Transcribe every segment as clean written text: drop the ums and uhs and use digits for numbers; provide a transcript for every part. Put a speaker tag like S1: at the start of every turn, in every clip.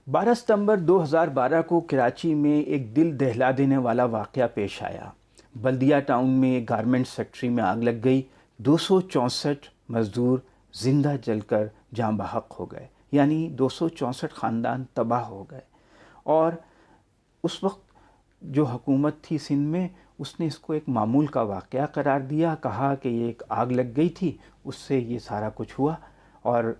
S1: 12 ستمبر 2012 کو کراچی میں ایک دل دہلا دینے والا واقعہ پیش آیا۔ بلدیہ ٹاؤن میں ایک گارمنٹس فیکٹری میں آگ لگ گئی۔ 264 مزدور زندہ جل کر جاں بحق ہو گئے، یعنی 264 خاندان تباہ ہو گئے۔ اور اس وقت جو حکومت تھی سندھ میں، اس نے اس کو ایک معمول کا واقعہ قرار دیا، کہا کہ یہ ایک آگ لگ گئی تھی، اس سے یہ سارا کچھ ہوا۔ اور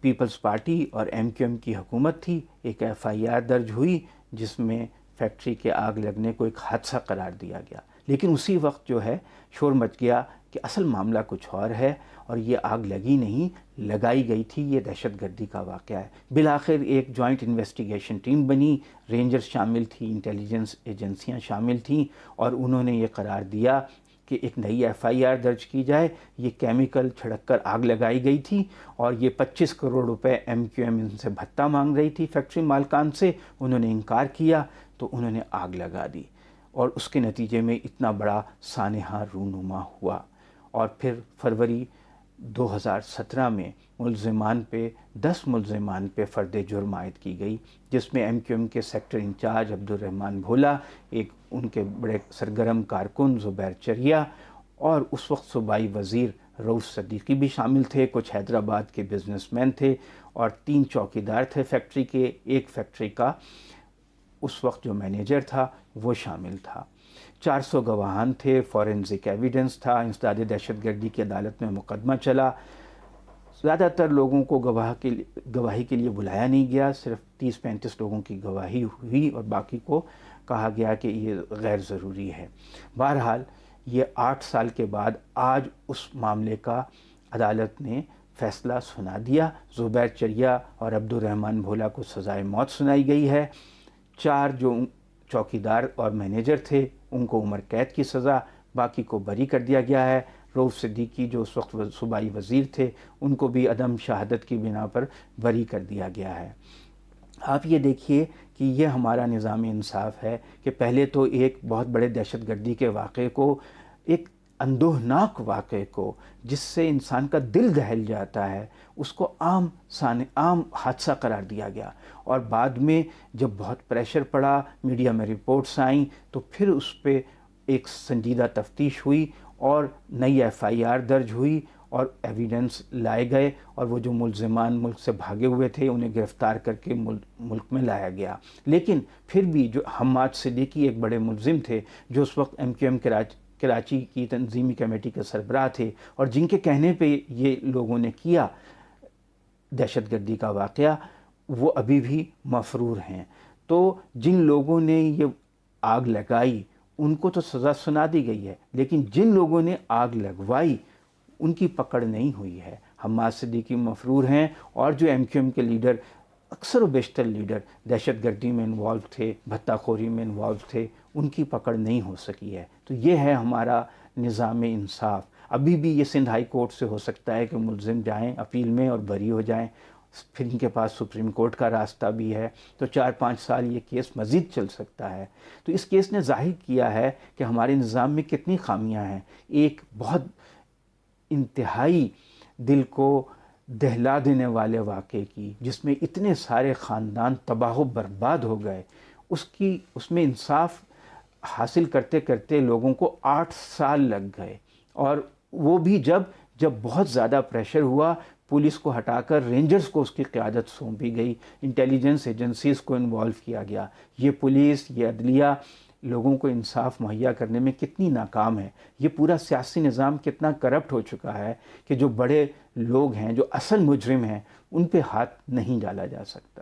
S1: پیپلز پارٹی اور MQM کی حکومت تھی، ایک FIR درج ہوئی جس میں فیکٹری کے آگ لگنے کو ایک حادثہ قرار دیا گیا۔ لیکن اسی وقت جو ہے شور مچ گیا کہ اصل معاملہ کچھ اور ہے، اور یہ آگ لگی نہیں، لگائی گئی تھی، یہ دہشت گردی کا واقعہ ہے۔ بالآخر ایک جوائنٹ انویسٹیگیشن ٹیم بنی، رینجرز شامل تھی، انٹیلیجنس ایجنسیاں شامل تھیں، اور انہوں نے یہ قرار دیا کہ ایک نئی FIR درج کی جائے۔ یہ کیمیکل چھڑک کر آگ لگائی گئی تھی، اور یہ 25 کروڑ روپے MQM ان سے بھتہ مانگ رہی تھی فیکٹری مالکان سے۔ انہوں نے انکار کیا تو انہوں نے آگ لگا دی، اور اس کے نتیجے میں اتنا بڑا سانحہ رونما ہوا۔ اور پھر فروری 2017 میں 10 ملزمان پہ فرد جرم عائد کی گئی، جس میں MQM کے سیکٹر انچارج عبدالرحمن بھولا، ایک ان کے بڑے سرگرم کارکن زبیر چریا، اور اس وقت صوبائی وزیر رؤوف صدیقی بھی شامل تھے، کچھ حیدرآباد کے بزنس مین تھے، اور 3 چوکیدار تھے فیکٹری کے۔ ایک فیکٹری کا اس وقت جو مینیجر تھا وہ شامل تھا۔ 400 گواہان تھے، فورینزک ایویڈنس تھا، انسداد دہشت گردی کی عدالت میں مقدمہ چلا۔ زیادہ تر لوگوں کو گواہی کے لیے بلایا نہیں گیا، صرف 30-35 لوگوں کی گواہی ہوئی، اور باقی کو کہا گیا کہ یہ غیر ضروری ہے۔ بہرحال یہ 8 سال کے بعد آج اس معاملے کا عدالت نے فیصلہ سنا دیا۔ زبیر چریا اور عبدالرحمن بھولا کو سزائے موت سنائی گئی ہے۔ 4 جو چوکیدار اور مینیجر تھے ان کو عمر قید کی سزا، باقی کو بری کر دیا گیا ہے۔ رؤوف صدیقی جو اس وقت صوبائی وزیر تھے، ان کو بھی عدم شہادت کی بنا پر بری کر دیا گیا ہے۔ آپ یہ دیکھیے کہ یہ ہمارا نظام انصاف ہے کہ پہلے تو ایک بہت بڑے دہشت گردی کے واقعے کو، ایک اندوہناک واقعے کو جس سے انسان کا دل دہل جاتا ہے، اس کو عام حادثہ قرار دیا گیا، اور بعد میں جب بہت پریشر پڑا، میڈیا میں رپورٹس آئیں، تو پھر اس پہ ایک سنجیدہ تفتیش ہوئی، اور نئی FIR درج ہوئی، اور ایویڈنس لائے گئے، اور وہ جو ملزمان ملک سے بھاگے ہوئے تھے انہیں گرفتار کر کے ملک میں لایا گیا۔ لیکن پھر بھی جو حماد صدیقی ایک بڑے ملزم تھے، جو اس وقت MQM کراچی کی تنظیمی کمیٹی کے سربراہ تھے، اور جن کے کہنے پہ یہ لوگوں نے کیا دہشت گردی کا واقعہ، وہ ابھی بھی مفرور ہیں۔ تو جن لوگوں نے یہ آگ لگائی ان کو تو سزا سنا دی گئی ہے، لیکن جن لوگوں نے آگ لگوائی ان کی پکڑ نہیں ہوئی ہے۔ حماد صدیقی مفرور ہیں، اور جو MQM کے لیڈر، اکثر و بیشتر لیڈر دہشت گردی میں انوالو تھے، بھتہ خوری میں انوالو تھے، ان کی پکڑ نہیں ہو سکی ہے۔ تو یہ ہے ہمارا نظام انصاف۔ ابھی بھی یہ سندھ ہائی کورٹ سے ہو سکتا ہے کہ ملزم جائیں اپیل میں اور بری ہو جائیں، پھر ان کے پاس سپریم کورٹ کا راستہ بھی ہے، تو 4-5 سال یہ کیس مزید چل سکتا ہے۔ تو اس کیس نے ظاہر کیا ہے کہ ہمارے نظام میں کتنی خامیاں ہیں۔ ایک بہت انتہائی دل کو دہلا دینے والے واقعے کی، جس میں اتنے سارے خاندان تباہ و برباد ہو گئے، اس میں انصاف حاصل کرتے کرتے لوگوں کو 8 سال لگ گئے، اور وہ بھی جب بہت زیادہ پریشر ہوا، پولیس کو ہٹا کر رینجرز کو اس کی قیادت سونپی گئی، انٹیلیجنس ایجنسیز کو انوالو کیا گیا۔ یہ پولیس، یہ عدلیہ لوگوں کو انصاف مہیا کرنے میں کتنی ناکام ہے۔ یہ پورا سیاسی نظام کتنا کرپٹ ہو چکا ہے کہ جو بڑے لوگ ہیں، جو اصل مجرم ہیں، ان پہ ہاتھ نہیں ڈالا جا سکتا۔